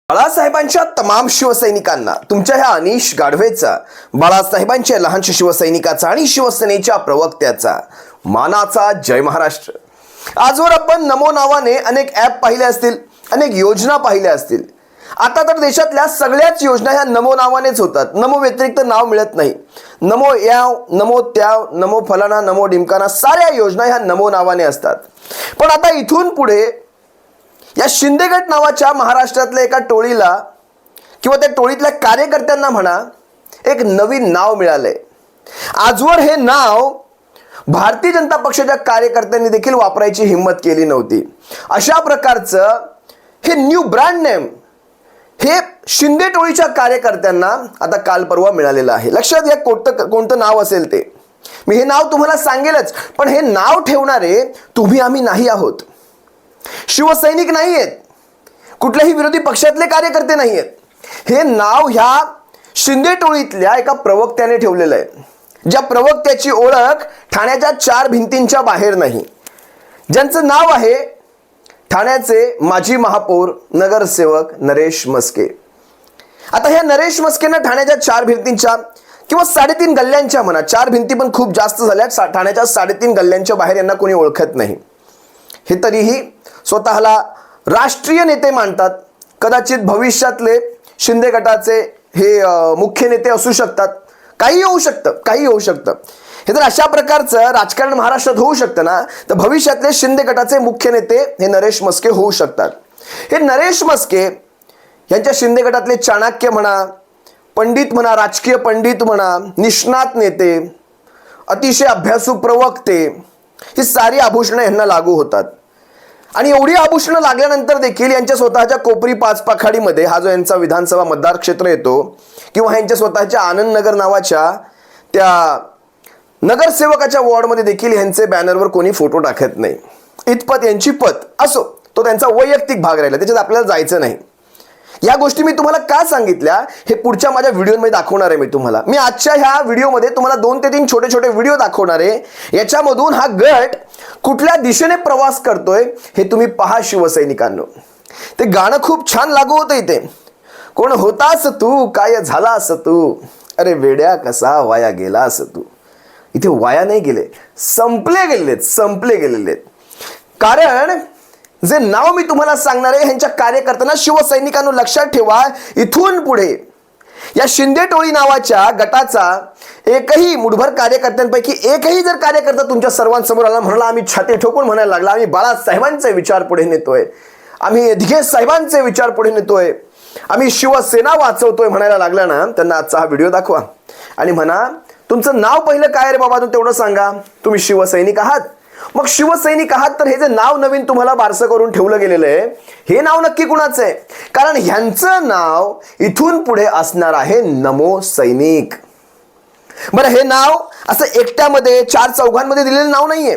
बाळासाहेबांच्या तमाम शिवसैनिकांना तुमच्या ह्या अनिश गाढवेचा, बाळासाहेबांच्या लहानशा शिवसैनिकाचा आणि शिवसेनेच्या प्रवक्त्याचा मानाचा जय महाराष्ट्र। आजवर आपण नमो नावाने अनेक ॲप पाहिले असतील, अनेक योजना पाहिल्या असतील। आता तर देशातल्या सगळ्याच योजना ह्या नमो नावानेच होतात। नमो व्यतिरिक्त नाव मिळत नाही। नमो याव, नमो त्याव, नमो फलाना, नमो डिमकाना, साऱ्या योजना ह्या नमो नावाने असतात। पण आता इथून पुढे या शिंदे गट नावाच्या महाराष्ट्रातल्या एका टोळीला किंवा त्या टोळीतल्या कार्यकर्त्यांना म्हणा, एक नवीन नाव मिळालंय। आजवर हे नाव भारतीय जनता पक्षाच्या कार्यकर्त्यांनी देखील वापरायची हिम्मत केली नव्हती। अशा प्रकारचं हे न्यू ब्रँड नेम हे शिंदे टोळीच्या कार्यकर्त्यांना आता काल परवा मिळालेलं आहे। लक्षात घ्या कोणतं नाव असेल ते। मी हे नाव तुम्हाला सांगेलच, पण हे नाव ठेवणारे तुम्ही आम्ही नाही आहोत। शिवसैनिक नाही आहेत, कुठल्याही विरोधी पक्षातले कार्यकर्ते नाही आहेत। हे नाव ह्या शिंदे टोळीतल्या एका प्रवक्त्याने ठेवलेलं आहे, ज्या प्रवक्त्याची ओळख ठाण्याच्या चार भिंतींच्या बाहेर नाही, ज्यांचं नाव आहे ठाण्याचे माजी महापौर नगरसेवक नरेश मस्के। आता ह्या नरेश मस्केंना ठाण्याच्या चार भिंतींच्या किंवा 3.5 गल्ल्यांच्या म्हणा, चार भिंती पण खूप जास्त झाल्या, ठाण्याच्या 3.5 गल्ल्यांच्या बाहेर यांना कोणी ओळखत नाही। हे तरीही स्वतःला राष्ट्रीय नेते मानतात। कदाचित भविष्यातले शिंदे गटाचे हे मुख्य नेते असू शकतात, काही होऊ शकतं। हे जर अशा प्रकारचं राजकारण महाराष्ट्रात होऊ शकतं ना, तर भविष्यातले शिंदे गटाचे मुख्य नेते हे नरेश मस्के होऊ शकतात। हे नरेश मस्के यांच्या शिंदे गटातले चाणक्य म्हणा, पंडित म्हणा, राजकीय पंडित म्हणा, निष्णात नेते, अतिशय अभ्यासू प्रवक्ते, ही सारी आभूषणं यांना लागू होतात। आणि एवढी आभूषणं लागल्यानंतर देखील यांच्या स्वतःच्या कोपरी पाचपाखाडीमध्ये, हा जो यांचा विधानसभा मतदार क्षेत्र येतो, किंवा यांच्या स्वतःच्या आनंद नगर नावाच्या त्या नगरसेवकाच्या वॉर्डमध्ये देखील यांचे बॅनरवर कोणी फोटो टाकत नाही। इतपत यांची पत असो, तो त्यांचा वैयक्तिक भाग राहिला, त्याच्यात आपल्याला जायचं नाही। या गोष्टी मी तुम्हाला का सांगितल्या हे पुढच्या माझ्या व्हिडिओमध्ये दाखवणार आहे। मी आजच्या ह्या व्हिडिओमध्ये तुम्हाला 2 ते 3 छोटे छोटे व्हिडिओ दाखवणार आहे। याच्यामधून हा गट कुठल्या दिशेने प्रवास करतोय हे तुम्ही पहा शिवसैनिकांनो। ते गाणं खूप छान लागू होतं इथे, कोण होतास तू, काय झालास तू, अरे वेड्या कसा वाया गेलास तू। इथे वाया नाही गेले, संपले गेलेले। कारण जे नाव मी तुम्हाला सांगणार आहे ह्यांच्या कार्यकर्त्यांना, शिवसैनिकांनो लक्षात ठेवा, इथून पुढे या शिंदे टोळी नावाच्या गटाचा एकही मुठभर कार्यकर्त्यांपैकी एकही जर कार्यकर्ता तुमच्या सर्वांसमोर आला, म्हणाला आम्ही छाती ठोकून म्हणायला लागला आम्ही बाळासाहेबांचे विचार पुढे नेतोय, आम्ही दिघे साहेबांचे विचार पुढे नेतोय, आम्ही शिवसेना वाचवतोय म्हणायला लागला ना, त्यांना आजचा हा व्हिडिओ दाखवा आणि म्हणा तुमचं नाव पहिलं काय रे बाबा, तेवढं सांगा। तुम्ही शिवसैनिक आहात? मग शिवसैनिक आहात तर हे जे नाव नवीन तुम्हाला बारसं करून ठेवलं गेलेलं आहे, हे नाव नक्की कुणाचं आहे? कारण ह्यांचं नाव इथून पुढे असणार आहे नमो सैनिक। बरं, हे नाव असं एकट्यामध्ये 4 चौघांमध्ये दिलेलं नाव नाहीये।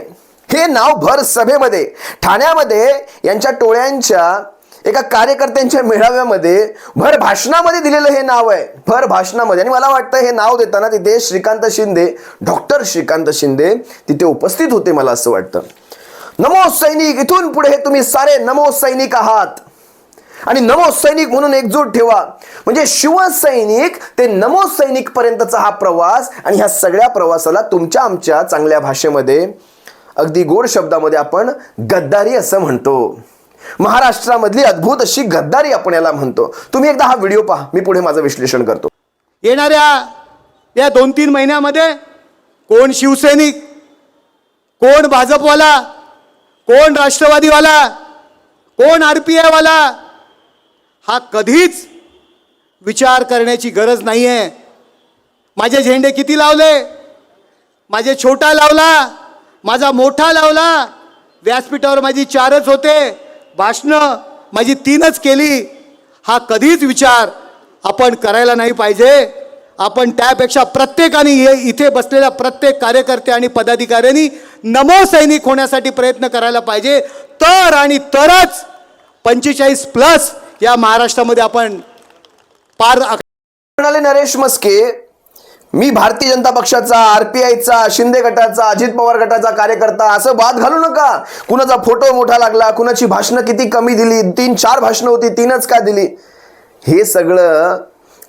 हे नाव भर सभेमध्ये, ठाण्यामध्ये यांच्या टोळ्यांच्या एका कार्यकर्त्यांच्या मेळाव्यामध्ये भर भाषणामध्ये दिलेलं हे नाव आहे, भर भाषणामध्ये। आणि मला वाटतं हे नाव देताना तिथे श्रीकांत शिंदे, डॉक्टर श्रीकांत शिंदे तिथे उपस्थित होते, मला असं वाटतं। नमो सैनिक, इथून पुढे तुम्ही सारे नमो सैनिक आहात आणि नमो सैनिक म्हणून एकजूट ठेवा। म्हणजे शिवसैनिक ते नमो सैनिक पर्यंतचा हा प्रवास, आणि ह्या सगळ्या प्रवासाला तुमच्या आमच्या चांगल्या भाषेमध्ये, अगदी गोड शब्दामध्ये आपण गद्दारी असं म्हणतो। महाराष्ट्रामधली अद्भुत अशी गद्दारी आपण याला म्हणतो। तुम्ही एकदा हा व्हिडिओ पहा, मी पुढे माझं विश्लेषण करतो। येणाऱ्या या 2-3 महिन्यामध्ये कोण शिवसैनिक, कोण भाजपवाला, कोण राष्ट्रवादीवाला, कोण RPI वाला, हा कधीच विचार करण्याची गरज नाही आहे। माझे झेंडे किती लावले, माझे छोटा लावला, माझा मोठा लावला, व्यासपीठावर माझी 4च होते, भाषणं माझी 3च केली, हा कधीच विचार आपण करायला नाही पाहिजे। आपण त्यापेक्षा प्रत्येकाने इथे बसलेल्या प्रत्येक कार्यकर्ते आणि पदाधिकाऱ्यांनी नमो सैनिक होण्यासाठी प्रयत्न करायला पाहिजे, तर आणि तरच 45+ या महाराष्ट्रामध्ये आपण पार। म्हणाले नरेश मस्के, मी भारतीय जनता पक्षाचा, RPIचा, शिंदे गटाचा, अजित पवार गटाचा कार्यकर्ता, असं वाद घालू नका। कुणाचा फोटो मोठा लागला, कुणाची भाषणं किती कमी दिली, 3-4 भाषणं होती, 3च का दिली, हे सगळं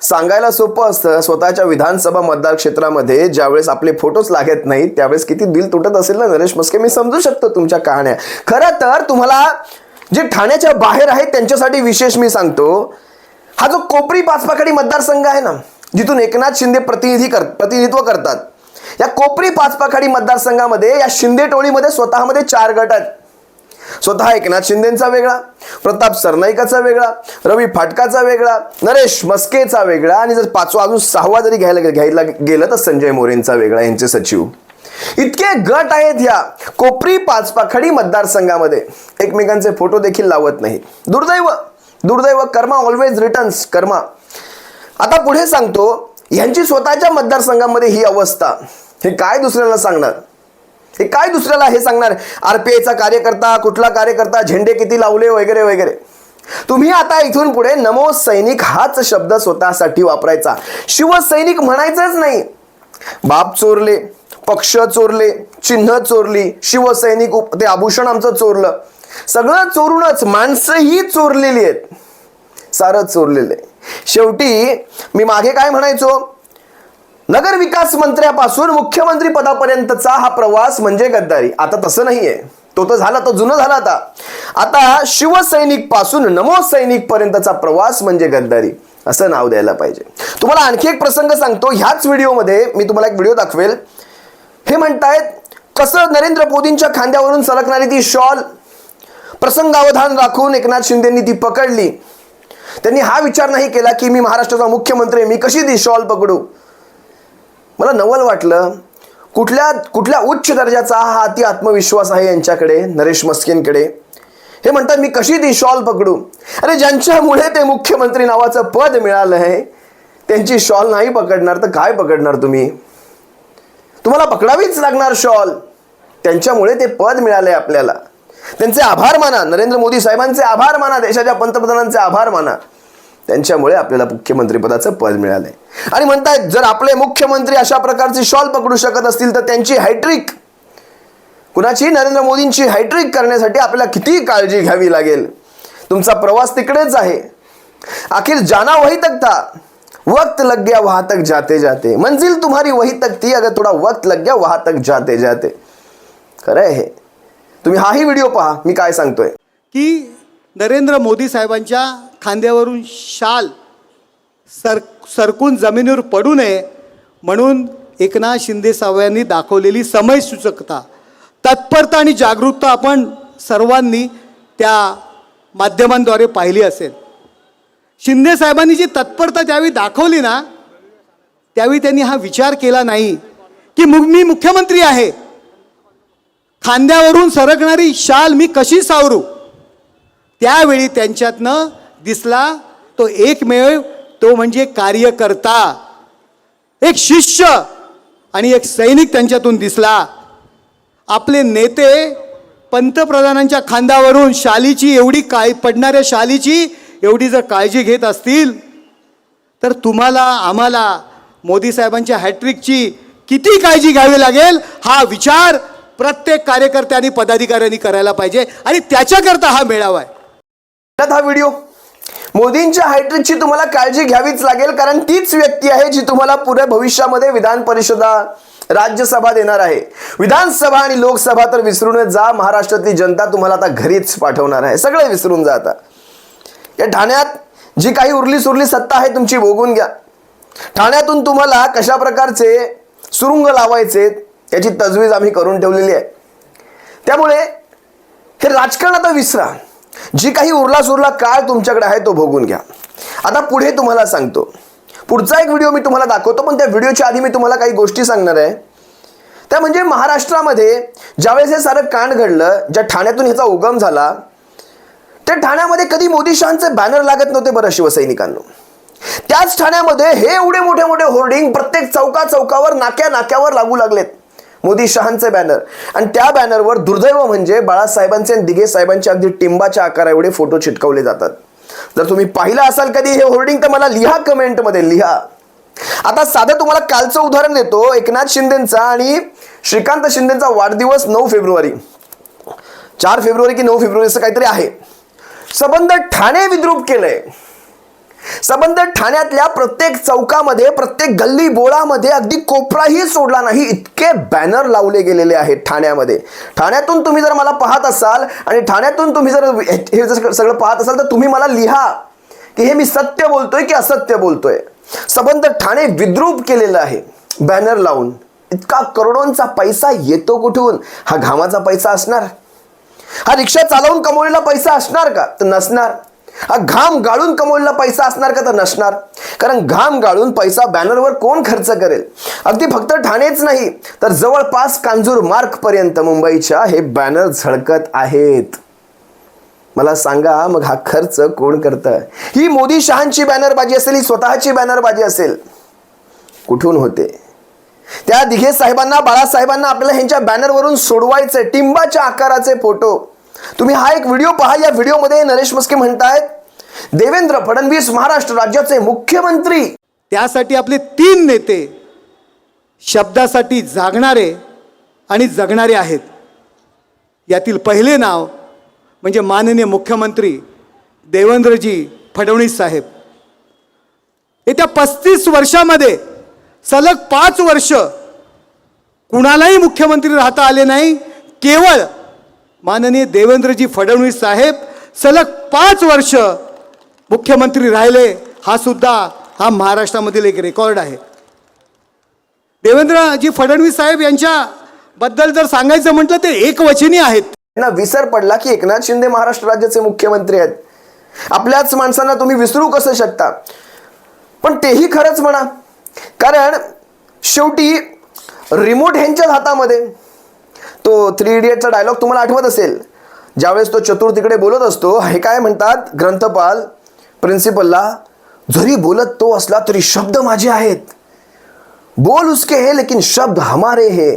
सांगायला सोपं असतं. स्वतःच्या विधानसभा मतदार क्षेत्रामध्ये ज्यावेळेस आपले फोटोच लागत नाहीत त्यावेळेस किती दिल तुटत असेल ना नरेश मस्के. मी समजू शकतो तुमच्या कहाण्या. खरं तर तुम्हाला जे ठाण्याच्या बाहेर आहेत त्यांच्यासाठी विशेष मी सांगतो. हा जो कोपरी पाचपाखडी मतदारसंघ आहे ना, जिथून एकनाथ शिंदे प्रतिनिधित्व करतात, या कोपरी पाचपाखडी मतदारसंघामध्ये या शिंदे टोळीमध्ये स्वतःमध्ये 4 गट आहेत. स्वतः एकनाथ शिंदेचा वेगळा, प्रताप सरनाईकाचा वेगळा, रवी फाटकाचा वेगळा, नरेश मस्केचा वेगळा, आणि जर पाचवा अजून 6वा जरी घ्यायला गेलं तर संजय मोरेंचा वेगळा, यांचे सचिव. इतके गट आहेत या कोपरी पाचपाखडी मतदारसंघामध्ये. एकमेकांचे फोटो देखील लावत नाहीत. दुर्दैव कर्मा ऑलवेज रिटर्न्स कर्मा. आता पुढे सांगतो, यांची स्वतःच्या मतदारसंघामध्ये ही अवस्था. हे काय दुसऱ्याला सांगणार? हे काय दुसऱ्याला हे सांगणार? आरपीआयचा कार्यकर्ता, कुठला कार्यकर्ता, झेंडे किती लावले वगैरे वगैरे. तुम्ही आता इथून पुढे नमो सैनिक हाच शब्द स्वतःसाठी वापरायचा. शिवसैनिक म्हणायचंच नाही. बाप चोरले, पक्ष चोरले, चिन्ह चोरली, शिवसैनिक ते आभूषण आमचं चोरलं, सगळं चोरूनच माणसंही चोरलेली आहेत. सारं चोरलेलं आहे. शेवटी मी मागे काय म्हणायचो, नगर विकास मंत्र्यापासून मुख्यमंत्री पदापर्यंतचा हा प्रवास म्हणजे गद्दारी. आता तसं नाहीये. तो तर झाला, तो जुनं झाला. आता शिवसैनिक पासून नमो सैनिक पर्यंतचा प्रवास म्हणजे गद्दारी असं नाव द्यायला पाहिजे. तुम्हाला आणखी एक प्रसंग सांगतो. ह्याच व्हिडिओमध्ये मी तुम्हाला एक व्हिडिओ दाखवेल. हे म्हणतायत कसं नरेंद्र मोदींच्या खांद्यावरून सरकणारी ती शॉल प्रसंगावधान राखून एकनाथ शिंदेंनी ती पकडली. त्यांनी हा विचार नाही केला की मी महाराष्ट्राचा मुख्यमंत्री, मी कशी ती शॉल पकडू. मला नवल वाटलं, कुठल्या उच्च दर्जाचा हा अति आत्मविश्वास आहे यांच्याकडे, नरेश मस्केंकडे. हे म्हणतात मी कशी ती शॉल पकडू. अरे ज्यांच्यामुळे ते मुख्यमंत्री नावाचं पद मिळालं आहे त्यांची शॉल नाही पकडणार तर काय पकडणार तुम्ही? तुम्हाला पकडावीच लागणार शॉल. त्यांच्यामुळे ते पद मिळालंय आपल्याला. त्यांचे आभार माना, नरेंद्र मोदी साहेबांचे आभार माना, देशाच्या पंतप्रधानांचे आभार माना. त्यांच्यामुळे आपल्याला मुख्यमंत्री पदाचं पद मिळालंय. आणि म्हणतायत जर आपले मुख्यमंत्री अशा प्रकारची शॉल पकडू शकत असतील तर त्यांची हॅट्रिक, कुणाची, नरेंद्र मोदींची हॅट्रिक करण्यासाठी आपल्याला किती काळजी घ्यावी लागेल. तुमचा प्रवास तिकडेच आहे. आखिर जाना वही तक था, वक्त लग गया वहां तक जाते जाते, मंजिल तुम्हारी वही तक थी, अगर थोड़ा वक्त लग गया वहां तक जाते जाते. खरं आहे हे. तुम्ही हाही व्हिडिओ पहा मी काय सांगतोय. की नरेंद्र मोदी साहेबांच्या खांद्यावरून शाल सरकून जमिनीवर पडू नये म्हणून एकनाथ शिंदे साहेबांनी दाखवलेली समयसूचकता, तत्परता आणि जागरूकता आपण सर्वांनी त्या माध्यमांद्वारे पाहिली असेल. शिंदे साहेबांनी जी तत्परता ज्यावेळी दाखवली ना, त्यावेळी त्यांनी हा विचार केला नाही की मी मुख्यमंत्री आहे, खांद्यावरून सरकणारी शाल मी कशी सावरू. त्यावेळी त्यांच्यातनं दिसला तो एकमेव, तो म्हणजे कार्यकर्ता, एक शिष्य आणि एक सैनिक त्यांच्यातून दिसला. आपले नेते पंतप्रधानांच्या खांद्यावरून शालीची एवढी पडणाऱ्या शालीची एवढी जर काळजी घेत असतील तर तुम्हाला आम्हाला मोदी साहेबांच्या हॅट्रिकची किती काळजी घ्यावी लागेल हा विचार प्रत्येक कार्यकर्त्यांनी पदाधिकाऱ्यांनी करायला पाहिजे. आणि त्याच्याकरता हा मेळावा आहे. हा व्हिडिओ मोदींच्या हॅट्रिकची तुम्हाला काळजी घ्यावीच लागेल, कारण तीच व्यक्ती आहे जी तुम्हाला पुढे भविष्यामध्ये विधान परिषदा, राज्यसभा देणार आहे. विधानसभा आणि लोकसभा तर विसरूनच जा. महाराष्ट्रातली जनता तुम्हाला आता घरीच पाठवणार आहे. सगळे विसरून जा. आता या ठाण्यात जी काही उरली सुरली सत्ता आहे तुमची भोगून घ्या. ठाण्यातून तुम्हाला कशा प्रकारचे सुरुंग लावायचे याची तजवीज आम्ही करून ठेवलेली आहे. त्यामुळे हे राजकारण आता विसरा. जी काही उरला सुरला काळ तुमच्याकडे आहे तो भोगून घ्या. आता पुढे तुम्हाला सांगतो, पुढचा एक व्हिडिओ मी तुम्हाला दाखवतो, पण त्या व्हिडिओच्या आधी मी तुम्हाला काही गोष्टी सांगणार आहे. त्या म्हणजे महाराष्ट्रामध्ये ज्यावेळेस हे सारं कांड घडलं, ज्या ठाण्यातून ह्याचा उगम झाला, त्या ठाण्यामध्ये कधी मोदी शहांचे बॅनर लागत नव्हते बरं शिवसैनिकांनो. त्याच ठाण्यामध्ये हे एवढे मोठे मोठे होर्डिंग प्रत्येक चौकावर नाक्यावर लागू लागलेत, मोदी शहांचे बॅनर. आणि त्या बॅनरवर दुर्दैव म्हणजे बाळासाहेबांचे आणि दिघे साहेबांचे अगदी टिंबाच्या आकारा एवढे फोटो चिटकवले जातात. जर तुम्ही पाहिलं असाल कधी हे होर्डिंग तर मला लिहा, कमेंटमध्ये लिहा. आता साधं तुम्हाला कालचं उदाहरण देतो. एकनाथ शिंदेंचा आणि श्रीकांत शिंदेंचा वाढदिवस 9 फेब्रुवारी, 4 फेब्रुवारी की 9 फेब्रुवारी असं काहीतरी आहे. संबंध ठाणे विद्रूप केलंय. संबंध ठाण्यातल्या प्रत्येक चौकामध्ये, प्रत्येक गल्ली बोळामध्ये, अगदी कोपराही सोडला नाही इतके बॅनर लावले गेलेले आहेत ठाण्यामध्ये. ठाण्यातून तुम्ही जर मला पाहत असाल आणि ठाण्यातून तुम्ही जर हे सगळं पाहत असाल तर तुम्ही मला लिहा की हे मी सत्य बोलतोय की असत्य बोलतोय. संबंध ठाणे विद्रूप केलेलं आहे बॅनर लावून. इतका करोडोंचा पैसा येतो कुठून? हा घामाचा पैसा असणार? हा रिक्षा चालवून कमवलेला पैसा असणार का? तर नसणार. हा घाम गाळून कमवलेला पैसा असणार का? तर नसणार. कारण घाम गाळून पैसा बॅनरवर कोण खर्च करेल? अगदी फक्त ठाणेच नाही तर जवळपास कांजूर मार्ग पर्यंत मुंबईच्या हे बॅनर झळकत आहेत. मला सांगा मग हा खर्च कोण करतं? ही मोदी शहांची बॅनरबाजी असेल, ही स्वतःची बॅनरबाजी असेल, कुठून होते? त्या दिघे साहेबांना, बाळासाहेबांना आपल्याला ह्यांच्या बॅनरवरून सोडवायचे टिंबाच्या आकाराचे फोटो. तुम्ही हा एक व्हिडिओ पहा. या व्हिडिओमध्ये नरेश म्हस्के म्हणतायत देवेंद्र फडणवीस महाराष्ट्र राज्याचे मुख्यमंत्री. त्यासाठी आपले 3 नेते शब्दासाठी जागणारे आणि जगणारे आहेत. यातील पहिले नाव म्हणजे माननीय मुख्यमंत्री देवेंद्रजी फडणवीस साहेब. येत्या 35 वर्षामध्ये सलग 5 वर्ष कुणालाही मुख्यमंत्री राहता आले नाही. केवळ माननीय देवेंद्रजी फडणवीस साहेब सलग 5 वर्ष मुख्यमंत्री राहिले. हा महाराष्ट्रामधील एक रेकॉर्ड आहे. देवेंद्रजी फडणवीस साहेब यांच्याबद्दल जर सांगायचं म्हटलं ते एकवचनी आहेत. त्यांना विसर पडला की एकनाथ शिंदे महाराष्ट्र राज्याचे मुख्यमंत्री आहेत. आपल्याच माणसांना तुम्ही विसरू कसं शकता? पण तेही खरंच म्हणा, कारण शेवटी रिमोट ह्यांच्याच हातामध्ये. तो 3 इडियटचा डायलॉग तुम्हाला आठवत असेल, ज्यावेळेस तो चतुर तिकडे बोलत असतो. हे काय म्हणतात ग्रंथपाल प्रिन्सिपलला, जरी बोलत तो असला तरी शब्द माझे आहेत. बोल उसके है लेकिन शब्द हमारे है.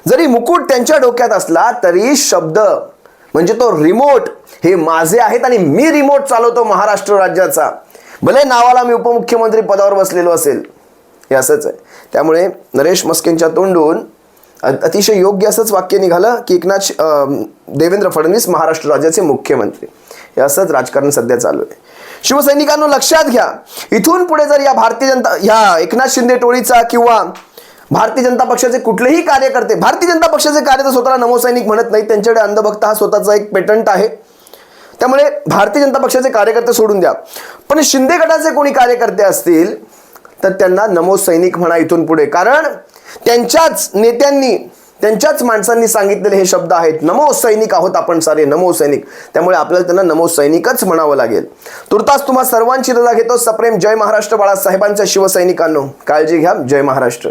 जरी मुकुट त्यांच्या डोक्यात असला तरी शब्द म्हणजे तो रिमोट हे माझे आहेत आणि मी रिमोट चालवतो महाराष्ट्र राज्याचा. भले नावाला मी उपमुख्यमंत्री पदावर बसलेलो असेल. हे असंच आहे. त्यामुळे नरेश म्हस्केंच्या तोंडून अतिशय योग्य असंच वाक्य निघालं की देवेंद्र फडणवीस महाराष्ट्र राज्याचे मुख्यमंत्री. हे असंच राजकारण सध्या चालू आहे. शिवसैनिकांनो लक्षात घ्या, इथून पुढे जर या एकनाथ शिंदे टोळीचा किंवा भारतीय जनता पक्षाचे कुठलेही कार्यकर्ते, भारतीय जनता पक्षाचे कार्यकर्ते स्वतःला नमोसैनिक म्हणत नाहीत, त्यांच्याकडे अंधभक्त हा स्वतःचा एक पेटंट आहे. त्यामुळे भारतीय जनता पक्षाचे कार्यकर्ते सोडून द्या, पण शिंदे गटाचे कोणी कार्यकर्ते असतील तर त्यांना नमोसैनिक म्हणा इथून पुढे. कारण त्यांच्याच नेत्यांनी, त्यांच्याच माणसांनी सांगितलेले हे शब्द आहेत, नमो सैनिक आहोत आपण सारे, नमो सैनिक. त्यामुळे आपल्याला त्यांना नमो सैनिकच म्हणावं लागेल. तुर्तास तुम्हा सर्वांची रजा घेतो. सप्रेम जय महाराष्ट्र. बाळासाहेबांच्या शिवसैनिकांनो काळजी घ्या. जय महाराष्ट्र.